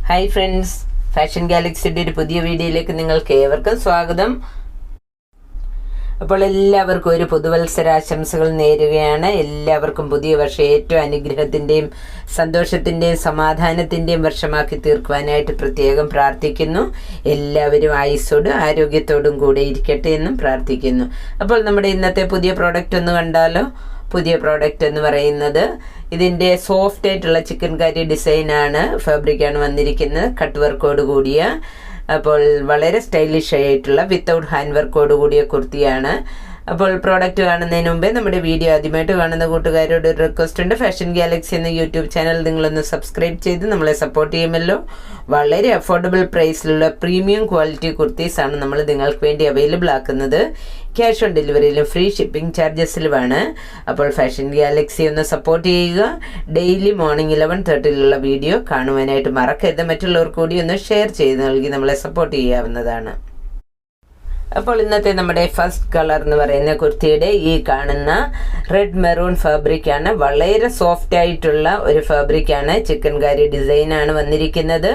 Hi friends, fashion ഗാലക്സിയുടെ ഒരു പുതിയ വീഡിയോയിലേക്ക് നിങ്ങൾക്ക് ഏവർക്കും സ്വാഗതം. അപ്പോൾ എല്ലാവർക്കും ഒരു പുതുവത്സരാശംസകൾ നേരുകയാണ്. എല്ലാവർക്കും പുതിയ വർഷം ഏറ്റവും അനുഗ്രഹത്തിൻ്റെയും സന്തോഷത്തിൻ്റെയും സമാധാനത്തിൻ്റെയും വർഷമാക്കി തീർക്കുവാനായിട്ട് പ്രത്യേകം പ്രാർത്ഥിക്കുന്നു. എല്ലാവരും ആയുസ്സോടും ആരോഗ്യത്തോടും കൂടെ ഇരിക്കട്ടെ എന്നും പ്രാർത്ഥിക്കുന്നു. അപ്പോൾ നമ്മുടെ ഇന്നത്തെ പുതിയ പ്രോഡക്റ്റ് ഒന്ന് കണ്ടാലോ. പുതിയ പ്രോഡക്റ്റ് എന്ന് പറയുന്നത് ഇതിൻ്റെ സോഫ്റ്റ് ആയിട്ടുള്ള ചിക്കൻ കറി ഡിസൈനാണ്, ഫാബ്രിക്കാണ് വന്നിരിക്കുന്നത്. കട്ട് വർക്കോട് കൂടിയ, അപ്പോൾ വളരെ സ്റ്റൈലിഷ് ആയിട്ടുള്ള വിത്തൗട്ട് ഹാൻഡ് വർക്കോട് കൂടിയ കുർത്തിയാണ്. അപ്പോൾ പ്രോഡക്റ്റ് കാണുന്നതിന് മുമ്പേ നമ്മുടെ വീഡിയോ ആദ്യമായിട്ട് കാണുന്ന കൂട്ടുകാരോട് ഒരു റിക്വസ്റ്റ് ഉണ്ട്. ഫാഷൻ ഗാലക്സി എന്ന യൂട്യൂബ് ചാനൽ നിങ്ങളൊന്ന് സബ്സ്ക്രൈബ് ചെയ്ത് നമ്മളെ സപ്പോർട്ട് ചെയ്യുമല്ലോ. വളരെ അഫോർഡബിൾ പ്രൈസിലുള്ള പ്രീമിയം ക്വാളിറ്റി കുർത്തീസാണ് നമ്മൾ നിങ്ങൾക്ക് വേണ്ടി അവൈലബിൾ ആക്കുന്നത്. ക്യാഷ് ഓൺ ഡെലിവറിയിലും ഫ്രീ ഷിപ്പിംഗ് ചാർജസിലുമാണ്. അപ്പോൾ ഫാഷൻ ഗാലക്സി ഒന്ന് സപ്പോർട്ട് ചെയ്യുക. ഡെയിലി മോർണിംഗ് 11:30 വീഡിയോ കാണുവാനായിട്ട് മറക്കരുത്. മറ്റുള്ളവർക്ക് കൂടി ഒന്ന് ഷെയർ ചെയ്ത് നൽകി നമ്മളെ സപ്പോർട്ട് ചെയ്യാവുന്നതാണ്. അപ്പോൾ ഇന്നത്തെ നമ്മുടെ ഫസ്റ്റ് കളർ എന്ന് പറയുന്ന കുർത്തിയുടെ ഈ കാണുന്ന റെഡ് മെറൂൺ ഫാബ്രിക്കാണ്. വളരെ സോഫ്റ്റ് ആയിട്ടുള്ള ഒരു ഫാബ്രിക്കാണ്. ചിക്കൻ കറി ഡിസൈനാണ് വന്നിരിക്കുന്നത്.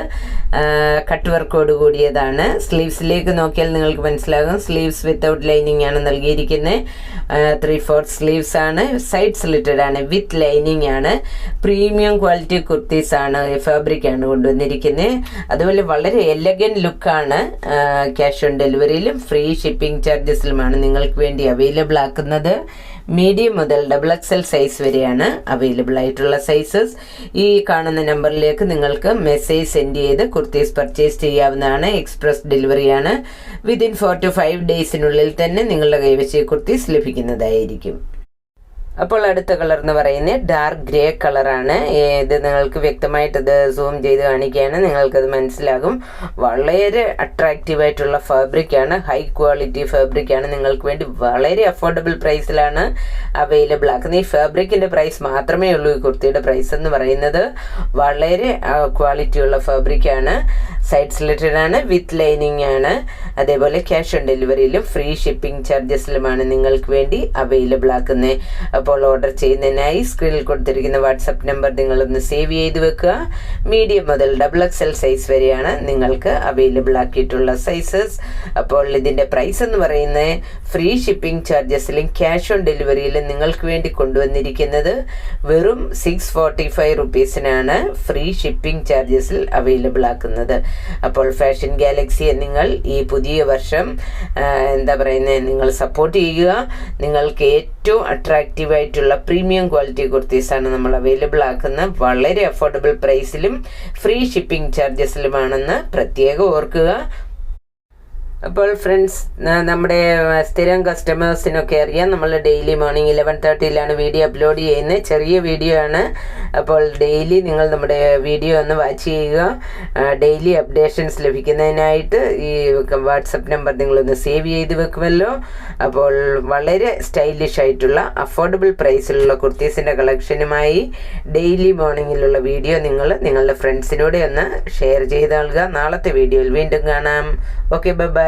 കട്ട് വർക്കോട് കൂടിയതാണ്. സ്ലീവ്സിലേക്ക് നോക്കിയാൽ നിങ്ങൾക്ക് മനസ്സിലാകും, സ്ലീവ്സ് വിത്തൗട്ട് ലൈനിങ് ആണ് നൽകിയിരിക്കുന്നത്. 3/4 സ്ലീവ്സ് ആണ്. സൈഡ് സ്ലിറ്റഡ് ആണ്, വിത്ത് ലൈനിങ് ആണ്. പ്രീമിയം ക്വാളിറ്റി കുർത്തീസ് ആണ്, ഫാബ്രിക്കാണ് കൊണ്ടുവന്നിരിക്കുന്നത്. അതുപോലെ വളരെ എലഗൻറ്റ് ലുക്കാണ്. ക്യാഷ് ഓൺ ഡെലിവറിയിലും ഫ്രീ ഷിപ്പിംഗ് ചാർജസിലുമാണ് നിങ്ങൾക്ക് വേണ്ടി അവൈലബിൾ ആക്കുന്നത്. മീഡിയം മുതൽ XXL സൈസ് വരെയാണ് അവൈലബിൾ ആയിട്ടുള്ള സൈസസ്. ഈ കാണുന്ന നമ്പറിലേക്ക് നിങ്ങൾക്ക് മെസ്സേജ് സെൻഡ് ചെയ്ത് കുർത്തീസ് പർച്ചേസ് ചെയ്യാവുന്നതാണ്. എക്സ്പ്രസ് ഡെലിവറിയാണ്. വിതിൻ 4 to 5 ഡേയ്സിനുള്ളിൽ തന്നെ നിങ്ങളുടെ കൈവശ കുർത്തീസ് ലഭിക്കുന്നതായിരിക്കും. അപ്പോൾ അടുത്ത കളർ എന്ന് പറയുന്നത് ഡാർക്ക് ഗ്രേ കളറാണ്. ഇത് നിങ്ങൾക്ക് വ്യക്തമായിട്ട് ഇത് സൂം ചെയ്ത് കാണിക്കുകയാണ്, നിങ്ങൾക്കത് മനസ്സിലാകും. വളരെ അട്രാക്റ്റീവായിട്ടുള്ള ഫാബ്രിക്കാണ്, ഹൈ ക്വാളിറ്റി ഫാബ്രിക്കാണ്. നിങ്ങൾക്ക് വേണ്ടി വളരെ അഫോർഡബിൾ പ്രൈസിലാണ് അവൈലബിൾ ആക്കുന്നത്. ഈ ഫാബ്രിക്കിൻ്റെ പ്രൈസ് മാത്രമേ ഉള്ളൂ. ഈ കുർത്തിയുടെ പ്രൈസ് എന്ന് പറയുന്നത് വളരെ ക്വാളിറ്റിയുള്ള ഫാബ്രിക്കാണ്. സൈഡ് സ്ലിറ്റഡ് ആണ്, വിത്ത് ലൈനിങ് ആണ്. അതേപോലെ ക്യാഷ് ഓൺ ഡെലിവറിയിലും ഫ്രീ ഷിപ്പിംഗ് ചാർജസിലുമാണ് നിങ്ങൾക്ക് വേണ്ടി അവൈലബിൾ ആക്കുന്നത്. അപ്പോൾ ഓർഡർ ചെയ്യുന്നതിനായി സ്ക്രീനിൽ കൊടുത്തിരിക്കുന്ന വാട്സപ്പ് നമ്പർ നിങ്ങളൊന്ന് സേവ് ചെയ്ത് വെക്കുക. മീഡിയം മുതൽ XXL സൈസ് വരെയാണ് നിങ്ങൾക്ക് അവൈലബിൾ ആക്കിയിട്ടുള്ള സൈസസ്. അപ്പോൾ ഇതിൻ്റെ പ്രൈസ് എന്ന് പറയുന്നത് ഫ്രീ ഷിപ്പിംഗ് ചാർജസിലും ക്യാഷ് ഓൺ ഡെലിവറിയിലും നിങ്ങൾക്ക് വേണ്ടി കൊണ്ടുവന്നിരിക്കുന്നത് വെറും 645 റുപ്പീസിനാണ് ഫ്രീ ഷിപ്പിംഗ് ചാർജസിൽ അവൈലബിൾ ആക്കുന്നത്. അപ്പോൾ ഫാഷൻ ഗാലക്സിയെ നിങ്ങൾ ഈ പുതിയ വർഷം നിങ്ങൾ സപ്പോർട്ട് ചെയ്യുക. നിങ്ങൾക്ക് ഏറ്റവും അട്രാക്റ്റീവ് ആയിട്ടുള്ള പ്രീമിയം ക്വാളിറ്റി കുർത്തീസാണ് നമ്മൾ അവൈലബിൾ ആക്കുന്നത്. വളരെ അഫോർഡബിൾ പ്രൈസിലും ഫ്രീ ഷിപ്പിംഗ് ചാർജസിലുമാണെന്ന് പ്രത്യേകം ഓർക്കുക. അപ്പോൾ ഫ്രണ്ട്സ്, നമ്മുടെ സ്ഥിരം കസ്റ്റമേഴ്സിനൊക്കെ അറിയാം, നമ്മൾ ഡെയിലി മോർണിംഗ് 11:30 വീഡിയോ അപ്ലോഡ് ചെയ്യുന്നത്. ചെറിയ വീഡിയോ ആണ്. അപ്പോൾ ഡെയിലി നിങ്ങൾ നമ്മുടെ വീഡിയോ ഒന്ന് വാച്ച് ചെയ്യുക. ഡെയിലി അപ്ഡേഷൻസ് ലഭിക്കുന്നതിനായിട്ട് ഈ വാട്സപ്പ് നമ്പർ നിങ്ങളൊന്ന് സേവ് ചെയ്ത് വെക്കുമല്ലോ. അപ്പോൾ വളരെ സ്റ്റൈലിഷ് ആയിട്ടുള്ള അഫോർഡബിൾ പ്രൈസിലുള്ള കുർത്തീസിൻ്റെ കളക്ഷനുമായി ഡെയിലി മോർണിംഗിലുള്ള വീഡിയോ നിങ്ങൾ നിങ്ങളുടെ ഫ്രണ്ട്സിനോട് ഒന്ന് ഷെയർ ചെയ്ത് നൽകുക. നാളത്തെ വീഡിയോയിൽ വീണ്ടും കാണാം. Okay, by.